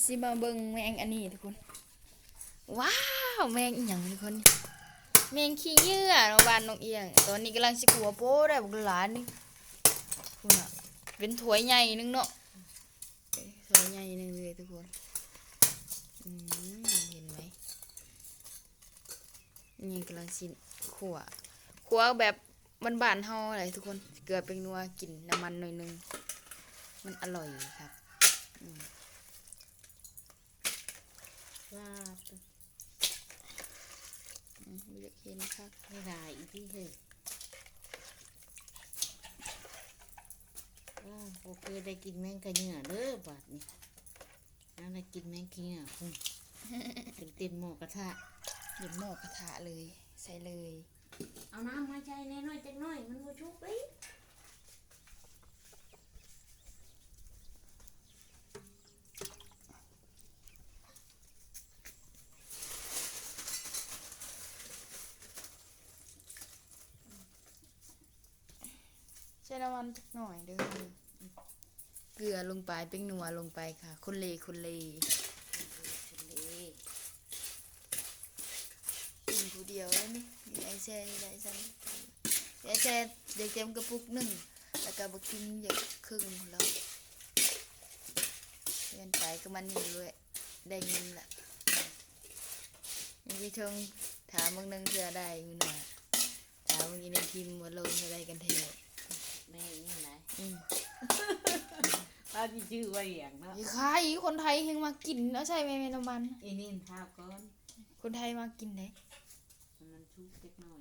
สิมาเบิ่งแมงอันนี้ทุกคนว้าวแมงอีหยังทุกคนแมงขี้เหยื่อโรงพยาบาลน้องเอียงตอนนี้กำลังสิขัวโป้ได้บุกหลานนี่คุณอะเป็นถ้วยใหญ่นึงเนาะถ้วยใหญ่นึงเลยทุกคนเห็นไหมนี่กำลังสิขัวแบบบ้านๆเฮาอะไรทุกคนเกลือเป็นนัวกลิ่นน้ำมันหน่อยนึงมันอร่อยครับว่าอยากเห็นครับ ไม่ได้อีกที่เฮ้ยโอเคได้กินแมงกะเหนี่ยเด้อบาดนี่ได้กินแมงกะเหนี่ยคุณเป็นเต็มหม้อกระทะหยิบหม้อกระทะเลยใส่เลยเอาน้ำมาใช้แน่น้อยจังน้อยมันบ่ชุบเลยใส่น้ำมันจักหน่อยเด้อเกลือลงไปเป็นนัวลงไปค่ะคนเลกินผู้เดียวเลยนี่มีไอแช่นี่ได้ซ้ำไอแช่เด็กเต็มกระปุกหนึ่งแล้วก็บักกินอย่างครึ่งแล้วเดินไปก็มันนี่ด้วยได้เงินละมีเชิงถามมึงนึงเพื่อได้อยู่หน่อยถามมึงอีในทีมว่าลงอะไรกันเถอะแม่นี่ไหนเราจะชื่อว่าอย่างเนาะใครคนไทยเฮงมากินแล้วใช่ไหมน้ำมันอีนี่ท้าก้อนคนไทยมากินไหนมันชุบเล็กน้อย